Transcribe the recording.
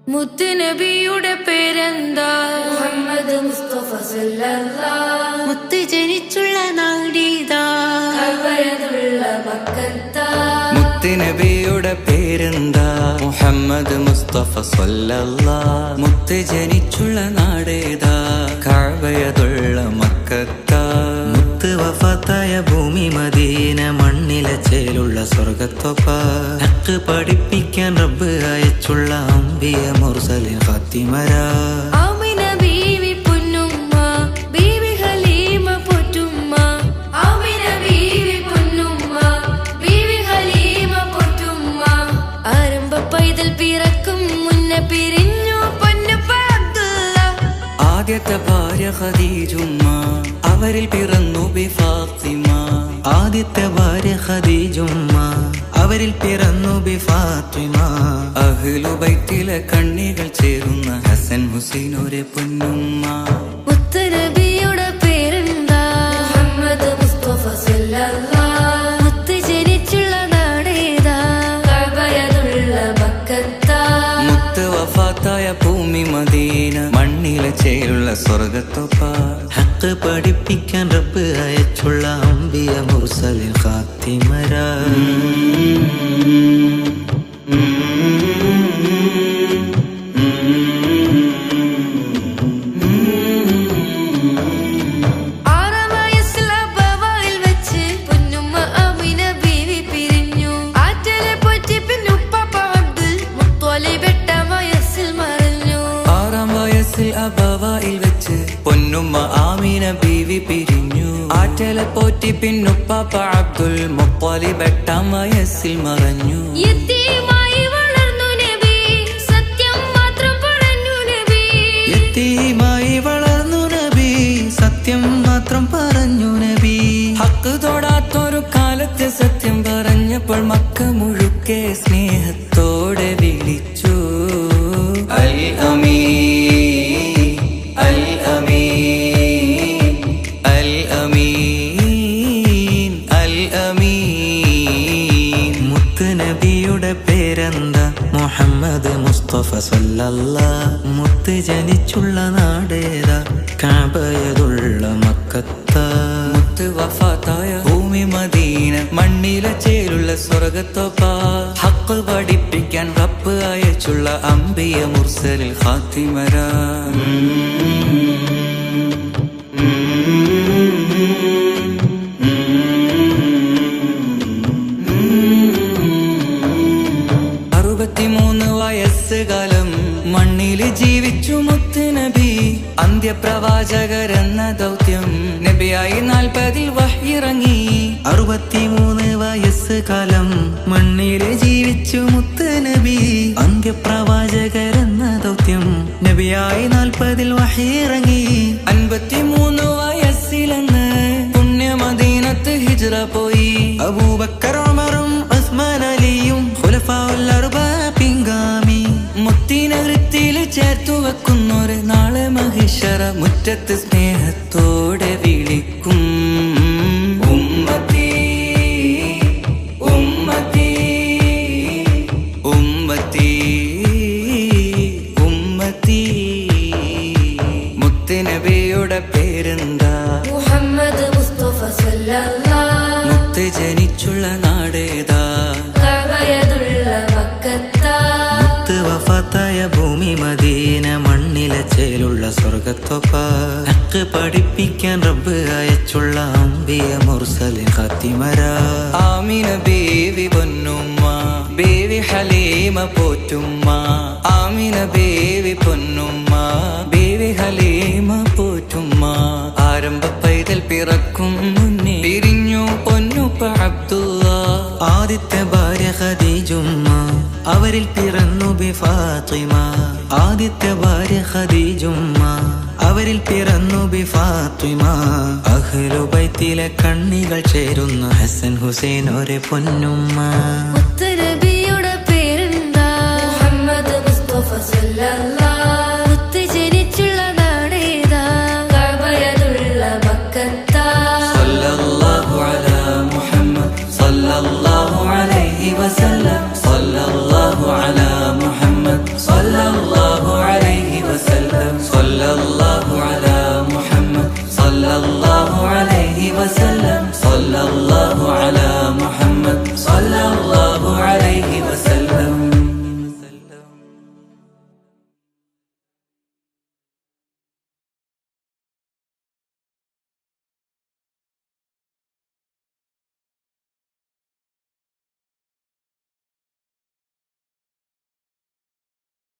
മുത്തുനബിയുടെ പേരെന്താ? മുഹമ്മദ് മുസ്തഫ സല്ലല്ലാഹ്. മുത്ത് ജനിച്ചുള്ള നാടീതാ, കഅബയുള്ള മക്കത്താ. മുത്തുനബിയുടെ പേരെന്താ? മുഹമ്മദ് മുസ്തഫ സല്ലല്ലാഹ്. മുത്ത് ജനിച്ചുള്ള നാടേതാ, കഅബയുള്ള മക്കത്താ. മുത്ത് വഫാത്തായ ഭൂമി മദീന, മണ്ണിലെ ചേലുള്ള സ്വർഗത്തൊപ്പ. ഹക്ക് പഠിപ്പിക്കാൻ റബ്ബ് അയച്ചുള്ള അംബിയ മുർസലിൻ ഖാത്തിമരാ. ആമിന ബീവി പൊന്നുമ്മ, ബീവി ഹലീമ പോറ്റുമ്മ. ആമിന ബീവി പൊന്നുമ്മ, ബീവി ഹലീമ പോറ്റുമ്മ. ആരംഭ പൈതൽ പിറക്കും മുന്നേ പിരിഞ്ഞു പൊന്നുപ്പ അബ്ദുള്ള. ആദ്യത്തെ ഭാര്യ ഖദീജുമ്മ, അവരിൽ പിറന്നു ബി ഫാത്തിമ. ആദ്യത്തെ ഭാര്യ ഖദീജുമ്മ, അവരിൽ പിറന്നു ബി ഫാത്തിമ. അഹ്ലു ബൈത്തിലെ കണ്ണികൾ ചേരുന്ന ഹസൻ ഹുസൈൻ ഒരു പൊന്നുമ്മ. മുത്തുനബിയുടെ പേരെന്താ? മുഹമ്മദ് മുസ്തഫ സല്ലല്ലാഹ്. മുത്ത് ജനിച്ചുള്ള നാടേതാ, കഅബയുള്ള മക്കത്താ. മുത്ത് വഫാത്തായ ഭൂമി മദീന, മണ്ണിലെ ചേലുള്ള സ്വർഗത്തൊപ്പ. ഹക്ക് പഠിപ്പിക്കാൻ റബ്ബ് അയച്ചുള്ള അംബിയ മുർസലിൻ ഖാത്തിമരാ. പൊന്നുമ്മ ആമിന ബീവി പിരിഞ്ഞു. ആറ്റലെ പോറ്റി പിന്നുപ്പാപ്പ അബ്ദുൽ മുത്തലിബ് 8-ാം വയസ്സിൽ മറഞ്ഞു. യതീമായി വളർന്നു നബി, സത്യം മാത്രം പറഞ്ഞു നബി. യതീമായി വളർന്നു നബി, സത്യം മാത്രം പറഞ്ഞു നബി. ഹക്ക് തൊടാത്തൊരു കാലത്ത് സത്യം പറഞ്ഞപ്പോൾ മക്ക മുഴുക്കെ സ്നേഹത്തോടെ വിളിച്ചു. അൽ അമീൻ, അൽ അമീൻ, അൽ അമീൻ, അൽ അമീൻ. മുത്തുനബിയുടെ പേരെന്താ? മുഹമ്മദ് മുസ്തഫ സല്ലല്ലാഹ്. മുത്ത് ജനിച്ചുള്ള നാടേതാ, കഅബയുള്ള മക്കത്താ. മുത്ത് വഫാത്തായ ഭൂമി മദീന, മണ്ണിലെ ചേലുള്ള സ്വർഗത്തൊപ്പ. ഹക്ക് പഠിപ്പിക്കാൻ റബ്ബ് അയച്ചുള്ള അംബിയ മുർസലിൻ ഖാത്തിമരാ. വയസ്സുകാലം മണ്ണില് ജീവിച്ചു മുത്തുനബി. അന്ത്യപ്രവാചകരെന്ന ദൗത്യം നബിയായി 40-ൽ വഹ്യിറങ്ങി. 63 വയസ്സുകാലം മണ്ണില് ജീവിച്ചു മുത്തുനബി. അന്ത്യപ്രവാചകരെന്ന ദൗത്യം നബിയായി 40-ൽ വഹ്യിറങ്ങി. 53 വയസ്സിലെന്ന് പുണ്യ മദീനത്ത് ഹിജ്റ പോയി. അബൂബക്കർ, ഉമറും ഉസ്മാൻ, അലിയും ഖുലഫാഉൽ അർബഅ പിൻഗാമി. മുത്തിനെ വൃത്തിയിൽ ചേർത്തു വെക്കുന്നൊരു നാളെ മഹിഷറ മുറ്റത്ത് സ്നേഹത്തോടെ വിളിക്കും. ഉമ്മത്തി, ഉമ്മത്തി, ഉമ്മത്തി, ഉമ്മത്തി. മുത്തുനബിയുടെ പേരെന്താ? മുഹമ്മദ് മുസ്തഫ സല്ലല്ലാഹ്. മുത്ത് ജനിച്ചുള്ള നാടേതാ, കഅബയുള്ള മക്കത്താ. മുത്ത് വഫാത്തായ ഭൂമി മദീന, മണ്ണിലെ ചേലുള്ള സ്വർഗത്തൊപ്പ. ഹക്ക് പഠിപ്പിക്കാൻ റബ്ബ് അയച്ചുള്ള അംബിയ മുർസലിൻ ഖാത്തിമരാ. ആമിന ബീവി പൊന്നുമ്മ, ബീവി ഹലീമ പോറ്റുമ്മ. ആമിന ബീവി പൊന്നുമ്മ, ബീവി ഹലീമ പോറ്റുമ്മ. ആരംഭ പൈതൽ പിറക്കും മുന്നേ പിരിഞ്ഞു പൊന്നുപ്പ അബ്ദുള്ള. ആദ്യത്തെ ഭാര്യ ഖദീജുമ്മ, അവരിൽ പിറന്നു ബി ഫാത്തിമ. ആദ്യത്തെ ഭാര്യ ഖദീജുമ്മ, അവരിൽ പിറന്നു ബി ഫാത്തിമ. അഹ്ലു ബൈത്തിലെ കണ്ണികൾ ചേരുന്ന ഹസൻ ഹുസൈൻ ഒരു പൊന്നുമ്മ.